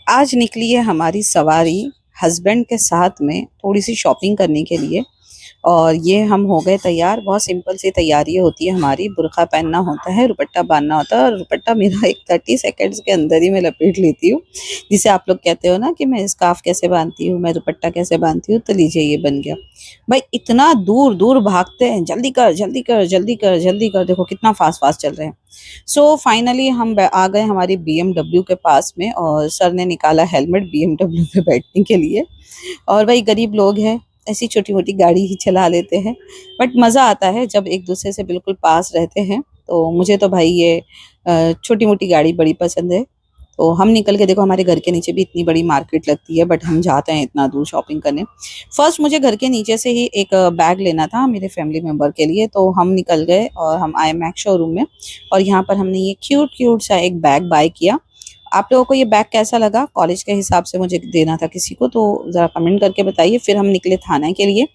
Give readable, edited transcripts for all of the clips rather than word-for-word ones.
आज निकली है हमारी सवारी हस्बैंड के साथ में थोड़ी सी शॉपिंग करने के लिए। और ये हम हो गए तैयार। बहुत सिंपल सी तैयारी होती है हमारी। बुर्का पहनना होता है, दुपट्टा बांधना होता है, और दुपट्टा मेरा एक 30 सेकेंड्स के अंदर ही मैं लपेट लेती हूँ। जिसे आप लोग कहते हो ना कि मैं स्कार्फ कैसे बांधती हूँ, मैं दुपट्टा कैसे बांधती हूँ, तो लीजिए ये बन गया। भाई इतना दूर दूर भागते हैं, जल्दी कर जल्दी कर जल्दी कर जल्दी कर, देखो कितना फास्ट फास्ट चल रहे हैं। सो फाइनली हम आ गए हमारी बीएमडब्ल्यू के पास में, और सर ने निकाला हेलमेट बीएमडब्ल्यू पे बैठने के लिए। और भाई गरीब लोग हैं, ऐसी छोटी मोटी गाड़ी ही चला लेते हैं, बट मज़ा आता है जब एक दूसरे से बिल्कुल पास रहते हैं। तो मुझे तो भाई ये छोटी मोटी गाड़ी बड़ी पसंद है। तो हम निकल के, देखो हमारे घर के नीचे भी इतनी बड़ी मार्केट लगती है, बट हम जाते हैं इतना दूर शॉपिंग करने। फर्स्ट मुझे घर के नीचे से ही एक बैग लेना था मेरे फैमिली मेम्बर के लिए, तो हम निकल गए और हम आए मैक्स शोरूम में। और यहाँ पर हमने ये क्यूट क्यूट सा एक बैग बाय किया। आप लोगों को ये बैग कैसा लगा? कॉलेज के हिसाब से मुझे देना था किसी को, तो ज़रा कमेंट करके बताइए। फिर हम निकले थाना के लिए,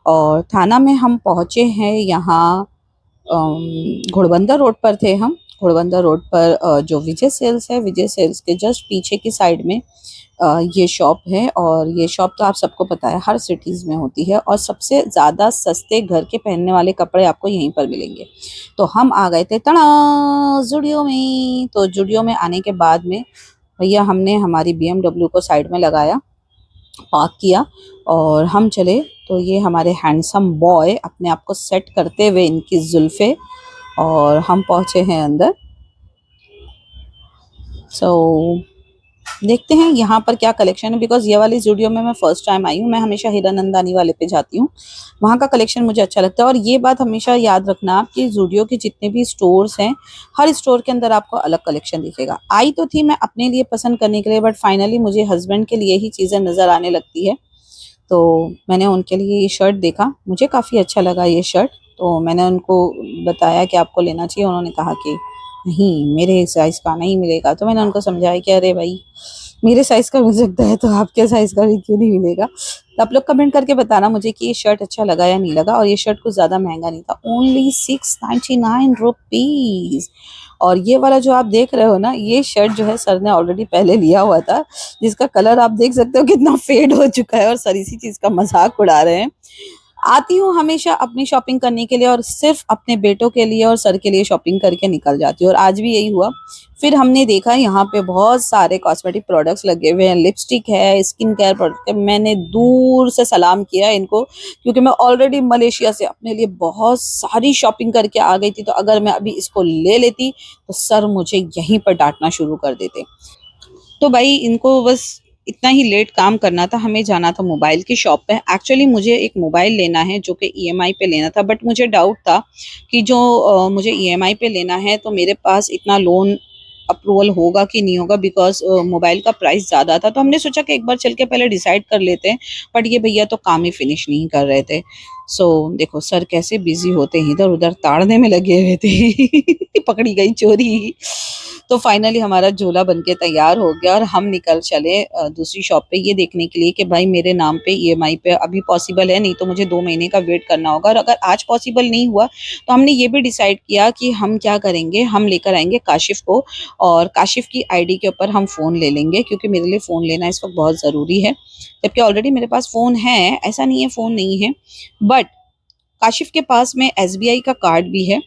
और थाना में हम पहुँचे हैं यहाँ। घोड़बंदर रोड पर थे हम। घोड़बंदर रोड पर जो विजय सेल्स है, विजय सेल्स के जस्ट पीछे की साइड में ये शॉप है। और ये शॉप तो आप सबको पता है हर सिटीज़ में होती है, और सबसे ज़्यादा सस्ते घर के पहनने वाले कपड़े आपको यहीं पर मिलेंगे। तो हम आ गए थे तड़ा जुडियो में। तो जुडियो में आने के बाद में भैया हमने हमारी बीएमडब्ल्यू को साइड में लगाया, पार्क किया, और हम चले। तो ये हमारे हैंडसम बॉय अपने आप को सेट करते हुए, इनकी जुल्फे, और हम पहुंचे हैं अंदर। सो देखते हैं यहाँ पर क्या कलेक्शन है, बिकॉज ये वाली जूडियो में मैं फर्स्ट टाइम आई हूँ। मैं हमेशा हीरानंदानी वाले पे जाती हूँ, वहाँ का कलेक्शन मुझे अच्छा लगता है। और ये बात हमेशा याद रखना आप कि जूडियो के जितने भी स्टोर्स हैं, हर स्टोर के अंदर आपको अलग कलेक्शन दिखेगा। आई तो थी मैं अपने लिए पसंद करने के लिए, बट फाइनली मुझे हस्बैंड के लिए ही चीज़ें नज़र आने लगती है। तो मैंने उनके लिए ये शर्ट देखा, मुझे काफ़ी अच्छा लगा ये शर्ट। तो मैंने उनको बताया कि आपको लेना चाहिए। उन्होंने कहा कि नहीं, मेरे साइज़ का नहीं मिलेगा। तो मैंने उनको समझाया कि अरे भाई, मेरे साइज़ का मिल सकता है तो आपके साइज़ का भी क्यों नहीं मिलेगा। तो आप लोग कमेंट करके बताना मुझे कि ये शर्ट अच्छा लगा या नहीं लगा। और ये शर्ट कुछ ज़्यादा महंगा नहीं था, ओनली 699 रुपीज़। और ये वाला जो आप देख रहे हो ना, ये शर्ट जो है सर ने ऑलरेडी पहले लिया हुआ था, जिसका कलर आप देख सकते हो कितना फेड हो चुका है, और सर इसी चीज़ का मजाक उड़ा रहे हैं। आती हूँ हमेशा अपनी शॉपिंग करने के लिए, और सिर्फ अपने बेटों के लिए और सर के लिए शॉपिंग करके निकल जाती हूँ, और आज भी यही हुआ। फिर हमने देखा यहाँ पे बहुत सारे कॉस्मेटिक प्रोडक्ट्स लगे हुए हैं, लिपस्टिक है, स्किन केयर प्रोडक्ट है। मैंने दूर से सलाम किया इनको, क्योंकि मैं ऑलरेडी मलेशिया से अपने लिए बहुत सारी शॉपिंग करके आ गई थी। तो अगर मैं अभी इसको ले लेती तो सर मुझे यहीं पर डांटना शुरू कर देते। तो भाई इनको बस इतना ही लेट काम करना था। हमें जाना था मोबाइल की शॉप पे। एक्चुअली मुझे एक मोबाइल लेना है जो कि ईएमआई पे लेना था, बट मुझे डाउट था कि जो मुझे ईएमआई पे लेना है तो मेरे पास इतना लोन अप्रूवल होगा कि नहीं होगा, बिकॉज मोबाइल का प्राइस ज़्यादा था। तो हमने सोचा कि एक बार चल के पहले डिसाइड कर लेते हैं, बट ये भैया तो काम ही फिनिश नहीं कर रहे थे। सो देखो सर कैसे बिजी होते हैं, इधर उधर ताड़ने में लगे हुए थे। पकड़ी गई चोरी। तो फाइनली हमारा झोला बनके तैयार हो गया, और हम निकल चले दूसरी शॉप पे ये देखने के लिए कि भाई मेरे नाम पे ईएमआई पे अभी पॉसिबल है, नहीं तो मुझे 2 महीने का वेट करना होगा। और अगर आज पॉसिबल नहीं हुआ तो हमने ये भी डिसाइड किया कि हम क्या करेंगे, हम लेकर आएंगे काशिफ को, और काशिफ की आईडी के ऊपर हम फ़ोन ले लेंगे, क्योंकि मेरे लिए फ़ोन लेना इस वक्त बहुत ज़रूरी है। जबकि ऑलरेडी मेरे पास फ़ोन है, ऐसा नहीं है फ़ोन नहीं है, बट काशिफ के पास में एसबीआई का कार्ड भी है,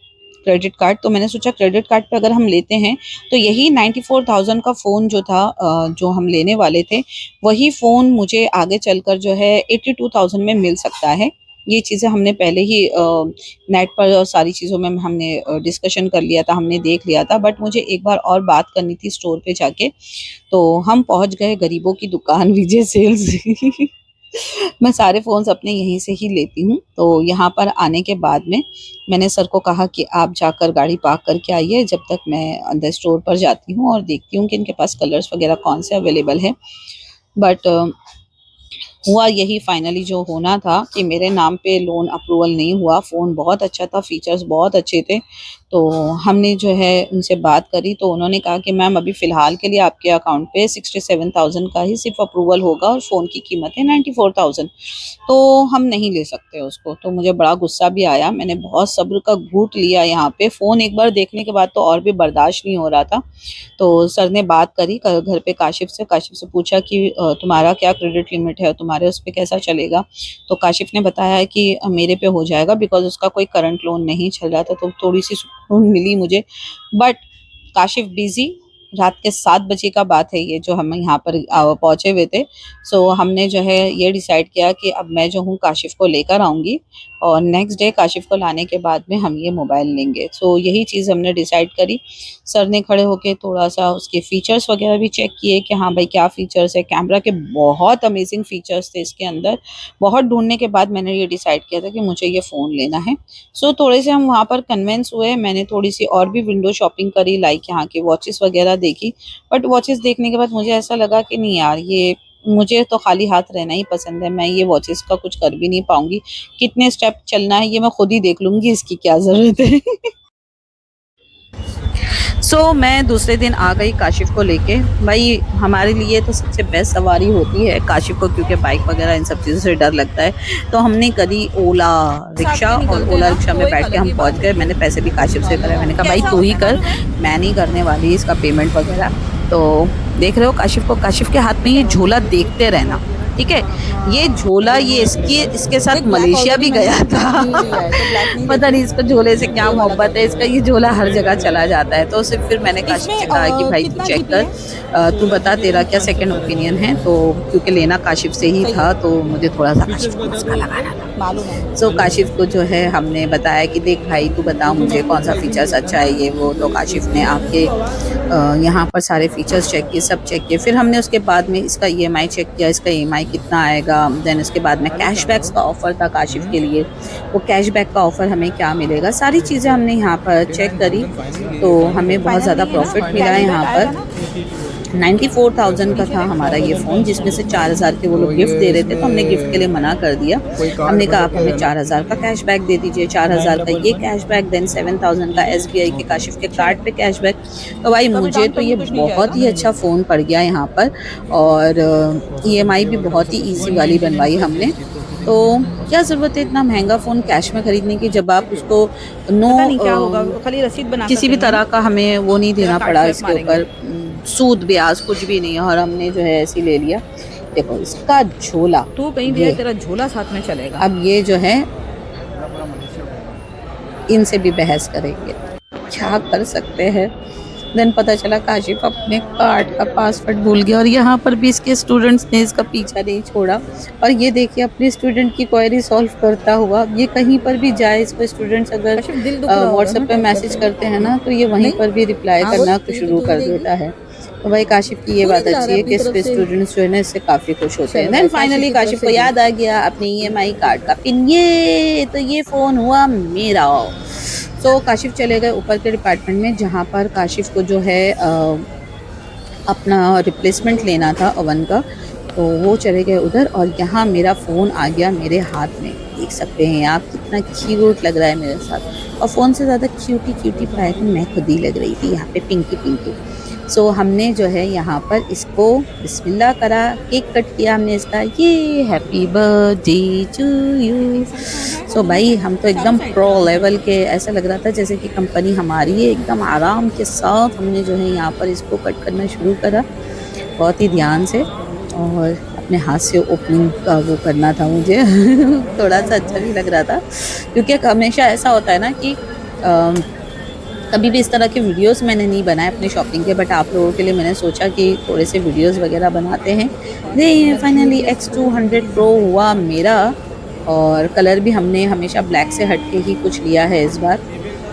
क्रेडिट कार्ड। तो मैंने सोचा क्रेडिट कार्ड पे अगर हम लेते हैं तो यही 94,000 का फ़ोन जो था, जो हम लेने वाले थे, वही फ़ोन मुझे आगे चलकर जो है 82,000 में मिल सकता है। ये चीज़ें हमने पहले ही नेट पर और सारी चीज़ों में हमने डिस्कशन कर लिया था, हमने देख लिया था। बट मुझे एक बार और बात करनी थी स्टोर पे जाके। तो हम पहुंच गए गरीबों की दुकान, विजय सेल्स। मैं सारे फ़ोन्स अपने यहीं से ही लेती हूँ। तो यहाँ पर आने के बाद में मैंने सर को कहा कि आप जाकर गाड़ी पार्क करके आइए, जब तक मैं अंदर स्टोर पर जाती हूँ और देखती हूँ कि इनके पास कलर्स वगैरह कौन से अवेलेबल है। बट हुआ यही फाइनली जो होना था कि मेरे नाम पे लोन अप्रूवल नहीं हुआ। फ़ोन बहुत अच्छा था, फीचर्स बहुत अच्छे थे, तो हमने जो है उनसे बात करी तो उन्होंने कहा कि मैम अभी फ़िलहाल के लिए आपके अकाउंट पे 67,000 का ही सिर्फ अप्रूवल होगा और फ़ोन की कीमत है 94,000, तो हम नहीं ले सकते उसको। तो मुझे बड़ा गुस्सा भी आया, मैंने बहुत सब्र का घूंट लिया यहाँ पे। फ़ोन एक बार देखने के बाद तो और भी बर्दाश्त नहीं हो रहा था। तो सर ने बात करी घर पे काशिफ से पूछा कि तुम्हारा क्या क्रेडिट लिमिट है, तुम्हारे उस पे कैसा चलेगा? तो काशिफ ने बताया कि मेरे पे हो जाएगा बिकॉज़ उसका कोई करंट लोन नहीं चल रहा था, तो थोड़ी-सी सुकून मिली मुझे। बट काशिफ बिज़ी, रात के 7 बजे का बात है ये जो हम यहाँ पर पहुँचे हुए थे। सो हमने जो है ये डिसाइड किया कि अब मैं जो हूँ काशिफ को लेकर आऊँगी और नेक्स्ट डे काशिफ को लाने के बाद में हम ये मोबाइल लेंगे। सो यही चीज़ हमने डिसाइड करी। सर ने खड़े होके थोड़ा-सा उसके फीचर्स वगैरह भी चेक किए कि हाँ भाई क्या फीचर्स है, कैमरा के बहुत अमेज़िंग फीचर्स थे इसके अंदर। बहुत ढूँढने के बाद मैंने ये डिसाइड किया था कि मुझे ये फ़ोन लेना है। सो थोड़े से हम वहाँ पर कन्विंस हुए, मैंने थोड़ी-सी और भी विंडो शॉपिंग करी, लाइक यहाँ की वॉचेस वगैरह देखी। बट वॉचेस देखने के बाद मुझे ऐसा लगा कि नहीं यार, ये मुझे तो खाली हाथ रहना ही पसंद है, मैं ये वॉचेस का कुछ कर भी नहीं पाऊँगी। कितने स्टेप चलना है ये मैं खुद ही देख लूँगी, इसकी क्या ज़रूरत है। मैं दूसरे दिन आ गई काशिफ को लेके। भाई हमारे लिए तो सबसे बेस्ट सवारी होती है काशिफ को, क्योंकि बाइक वगैरह इन सब चीज़ों से डर लगता है। तो हमने करी ओला रिक्शा और ओला रिक्शा में बैठ के हम पहुंच गए। मैंने पैसे भी काशिफ से करे, मैंने कहा भाई तू ही कर, मैं नहीं करने वाली इसका पेमेंट वगैरह। तो देख रहे हो काशिफ के हाथ में ये झोला देखते रहना, ठीक है। ये झोला ये इसके साथ मलेशिया भी गया था। पता नहीं इसको झोले से क्या मोहब्बत है, इसका ये झोला हर जगह चला जाता है। तो सिर्फ फिर मैंने काशिफ से कहा कि भाई तू चेक कर, तू बता तेरा क्या सेकंड ओपिनियन है। तो क्योंकि लेना काशिफ से ही था तो मुझे थोड़ा सा काशिफ को मस्का लगाना था, मालूम है। सो काशिफ को जो है हमने बताया कि देख भाई तू बता मुझे कौन सा फीचर्स अच्छा है ये वो। तो काशिफ ने आके यहाँ पर सारे फीचर्स चेक किए, सब चेक किए। फिर हमने उसके बाद में इसका ईएमआई चेक किया, इसका ईएमआई कितना आएगा। देन उसके बाद में कैशबैक्स का ऑफ़र था काशिफ के लिए, वो कैशबैक का ऑफ़र हमें क्या मिलेगा, सारी चीज़ें हमने यहाँ पर चेक करी। तो हमें बहुत ज़्यादा प्रॉफिट मिला है यहाँ पर। 94,000 का था हमारा ये फ़ोन, जिसमें से 4,000 के वो लोग गिफ्ट दे रहे थे, तो हमने गिफ्ट के लिए मना कर दिया। हमने कहा आप हमें 4,000 का कैशबैक दे दीजिए, 4,000 का ये कैशबैक, देन 7,000 का एसबीआई के काशिफ के कार्ड पे कैशबैक। तो भाई मुझे तो ये बहुत ही अच्छा फ़ोन पड़ गया यहाँ पर, और ईएमआई भी बहुत ही ईजी वाली बनवाई हमने। तो क्या ज़रूरत है इतना महंगा फ़ोन कैश में ख़रीदने की, जब आप उसको क्या होगा, खाली रसीद बना किसी भी तरह का हमें वो नहीं देना पड़ा इसके ऊपर, सूद ब्याज कुछ भी नहीं है, और हमने जो है ऐसे ले लिया। देखो इसका झोला, तू कहीं भी है तेरा झोला साथ में चलेगा। अब ये जो है इनसे भी बहस करेंगे, क्या कर सकते हैं। देन पता चला काशिफ अपने कार्ड का पासवर्ड भूल गया, और यहाँ पर भी इसके स्टूडेंट्स ने इसका पीछा नहीं छोड़ा। और ये देखिए अपने स्टूडेंट की क्वेरी सॉल्व करता हुआ, ये कहीं पर भी जाए, इसको स्टूडेंट्स अगर व्हाट्सएप पे मैसेज करते हैं ना तो ये वहीं पर भी रिप्लाई करना शुरू कर देता है। तो भाई काशिफ की ये बात अच्छी है कि इसके स्टूडेंट्स जो है ना इससे काफ़ी खुश होते हैं। देन फाइनली काशिफ को याद आ गया अपने ईएमआई कार्ड का पिन, ये तो ये फ़ोन हुआ मेरा। तो काशिफ चले गए ऊपर के डिपार्टमेंट में, जहाँ पर काशिफ को जो है अपना रिप्लेसमेंट लेना था ओवन का, तो वो चले गए उधर। और यहाँ मेरा फ़ोन आ गया मेरे हाथ में, देख सकते हैं आप कितना क्यूट लग रहा है मेरे साथ। और फ़ोन से ज़्यादा क्यूटी पाए तो मैं खुद ही लग रही थी यहाँ पे, पिंकी। सो हमने जो है यहाँ पर इसको बिस्मिल्लाह करा, केक कट किया हमने इसका, ये हैप्पी बर्थडे टू यू। सो भाई हम तो एकदम प्रो लेवल के, ऐसा लग रहा था जैसे कि कंपनी हमारी है। एकदम आराम के साथ हमने जो है यहाँ पर इसको कट करना शुरू करा, बहुत ही ध्यान से, और अपने हाथ से ओपनिंग का वो करना था मुझे। थोड़ा सा अच्छा भी लग रहा था, क्योंकि हमेशा ऐसा होता है ना कि कभी भी इस तरह के वीडियोस मैंने नहीं बनाए अपने शॉपिंग के, बट आप लोगों के लिए मैंने सोचा कि थोड़े से वीडियोस वगैरह बनाते हैं। ये फाइनली X200 Pro हुआ मेरा, और कलर भी हमने हमेशा ब्लैक से हट के ही कुछ लिया है इस बार।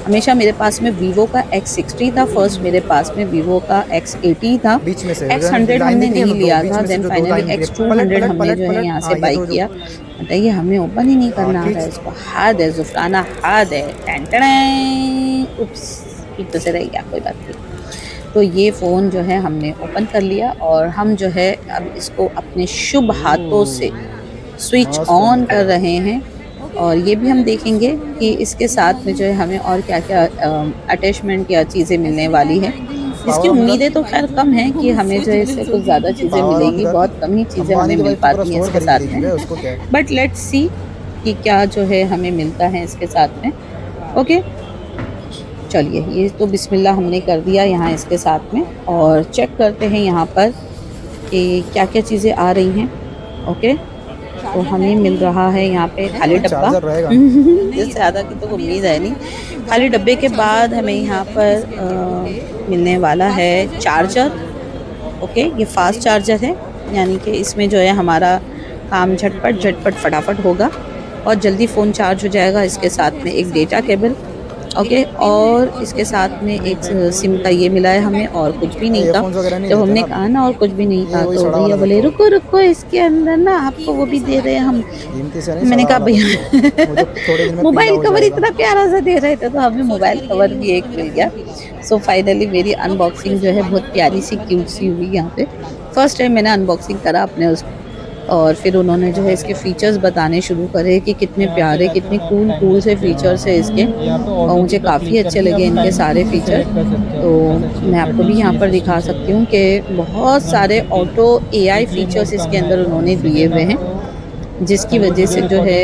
हमेशा मेरे पास में वीवो का X60 था, फर्स्ट मेरे पास में वीवो का X80 था, X100 हमने नहीं लिया था। देन फाइनली X200 हमने जो है यहाँ से बाई किया। बताइए हमें ओपन ही नहीं करना आ रहा है इसको, हाथ है जुफराना, हाथ है। उप्स, पीछे से रह गया, कोई बात नहीं। तो ये फ़ोन जो है हमने ओपन कर लिया, और हम जो है अब इसको अपने शुभ हाथों से स्विच ऑन कर रहे हैं। और ये भी हम देखेंगे कि इसके साथ में जो है हमें और क्या क्या अटैचमेंट या चीज़ें मिलने वाली है। इसकी उम्मीदें तो खैर कम है कि हमें जो है इससे कुछ ज़्यादा चीज़ें मिलेंगी, बहुत कम ही चीज़ें हमें मिल पाती हैं इसके साथ में, बट लेट्स सी कि क्या जो है हमें मिलता है इसके साथ में। ओके, चलिए ये तो बिस्मिल्लाह हमने कर दिया यहाँ इसके साथ में, और चेक करते हैं यहाँ पर कि क्या क्या चीज़ें आ रही हैं। ओके, तो हमें मिल रहा है यहाँ पे खाली डब्बा, इससे ज़्यादा की तो उम्मीद है नहीं। खाली डब्बे के बाद हमें यहाँ पर मिलने वाला है चार्जर। ओके, ये फास्ट चार्जर है, यानी कि इसमें जो है हमारा काम झटपट फटाफट होगा और जल्दी फ़ोन चार्ज हो जाएगा। इसके साथ में एक डेटा केबल, ओके, और इसके साथ में एक सिम का ये मिला है हमें, और कुछ भी नहीं था। जब हमने कहा ना और कुछ भी नहीं था, तो भैया बोले रुको रुको इसके अंदर ना आपको वो भी दे रहे हैं हम। मैंने कहा भैया मोबाइल कवर इतना प्यारा सा दे रहे थे, तो हमें मोबाइल कवर भी एक मिल गया। सो फाइनली मेरी अनबॉक्सिंग जो है बहुत प्यारी सी क्यूट सी हुई यहाँ पे। फर्स्ट टाइम मैंने अनबॉक्सिंग करा अपने उसको, और फिर उन्होंने जो है इसके फ़ीचर्स बताने शुरू करे कि कितने प्यारे कितने कूल से फ़ीचर्स है इसके, और मुझे काफ़ी अच्छे लगे इनके सारे फ़ीचर। तो मैं आपको भी यहाँ पर दिखा सकती हूँ कि बहुत सारे ऑटो AI फ़ीचर्स इसके अंदर उन्होंने दिए हुए हैं, जिसकी वजह से जो है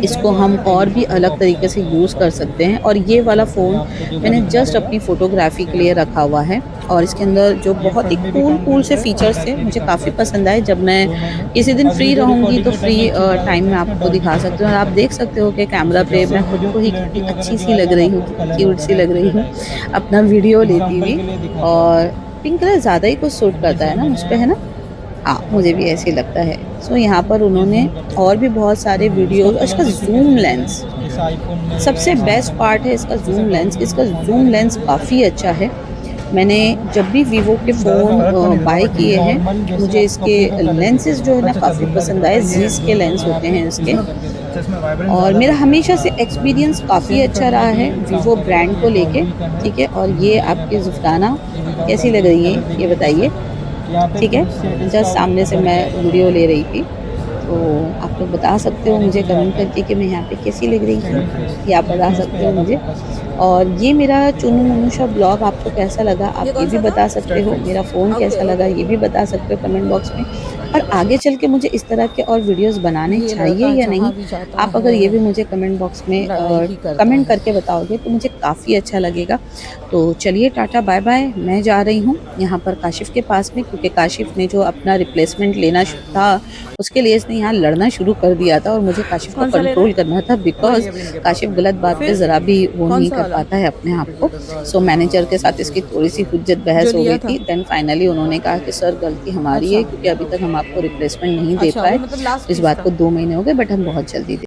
इसको हम और भी अलग तरीके से यूज़ कर सकते हैं। और ये वाला फ़ोन मैंने जस्ट अपनी फ़ोटोग्राफ़ी के लिए रखा हुआ है, और इसके अंदर जो बहुत ही कूल से फ़ीचर्स थे मुझे काफ़ी पसंद आए। जब मैं किसी दिन फ्री रहूँगी तो फ्री टाइम में आपको दिखा सकती हूँ, और आप देख सकते हो कि कैमरा पे मैं खुद को ही कितनी अच्छी सी लग रही हूँ, क्यूट सी लग रही हूँ अपना वीडियो लेती हुई। और पिंक कलर ज़्यादा ही कुछ सूट करता है ना मुझ पे, है ना? हाँ, मुझे भी ऐसे ही लगता है। सो यहाँ पर उन्होंने और भी बहुत सारे वीडियो, इसका जूम लेंस सबसे बेस्ट पार्ट है, इसका जूम लेंस। इसका जूम लेंस काफ़ी अच्छा है। मैंने जब भी वीवो के फ़ोन बाय किए हैं, मुझे इसके लेंसेज जो है ना काफ़ी पसंद आए। जीस के लेंस होते हैं इसके, और मेरा हमेशा से एक्सपीरियंस काफ़ी अच्छा रहा है वीवो ब्रांड को लेके। ठीक है, और ये आपकी ज़ुफ़राना कैसी लग रही है ये बताइए। ठीक है, जस्ट सामने से मैं वीडियो ले रही थी, तो आप लोग बता सकते हो मुझे कमेंट करके कि मैं यहाँ पे कैसी लग रही थी, ये आप बता सकते हो मुझे। और ये मेरा चुनू मुनुशा ब्लॉग आपको कैसा लगा आप ये भी बता सकते हो, मेरा फ़ोन कैसा लगा ये भी बता सकते हो कमेंट बॉक्स में। और आगे चल के मुझे इस तरह के और वीडियोस बनाने चाहिए या नहीं, आप अगर ये भी मुझे कमेंट बॉक्स में कमेंट करके बताओगे तो मुझे काफ़ी अच्छा लगेगा। तो चलिए टाटा बाय बाय, मैं जा रही हूँ यहाँ पर काशिफ़ के पास में, क्योंकि काशिफ़ ने जो अपना रिप्लेसमेंट लेना था उसके लिए इसने यहाँ लड़ना शुरू कर दिया था, और मुझे काशिफ़ को कंट्रोल करना था, बिकॉज काशिफ़ गलत बात पे ज़रा भी वो नहीं कर पाता है अपने आप को। सो मैनेजर के साथ इसकी थोड़ी सी हुज्जत बहस हो गई थी। देन फाइनली उन्होंने कहा कि सर गलती हमारी है, क्योंकि अभी तक हम आपको रिप्लेसमेंट नहीं दे पाए। इस बात को 2 महीने हो गए, बट हम बहुत जल्दी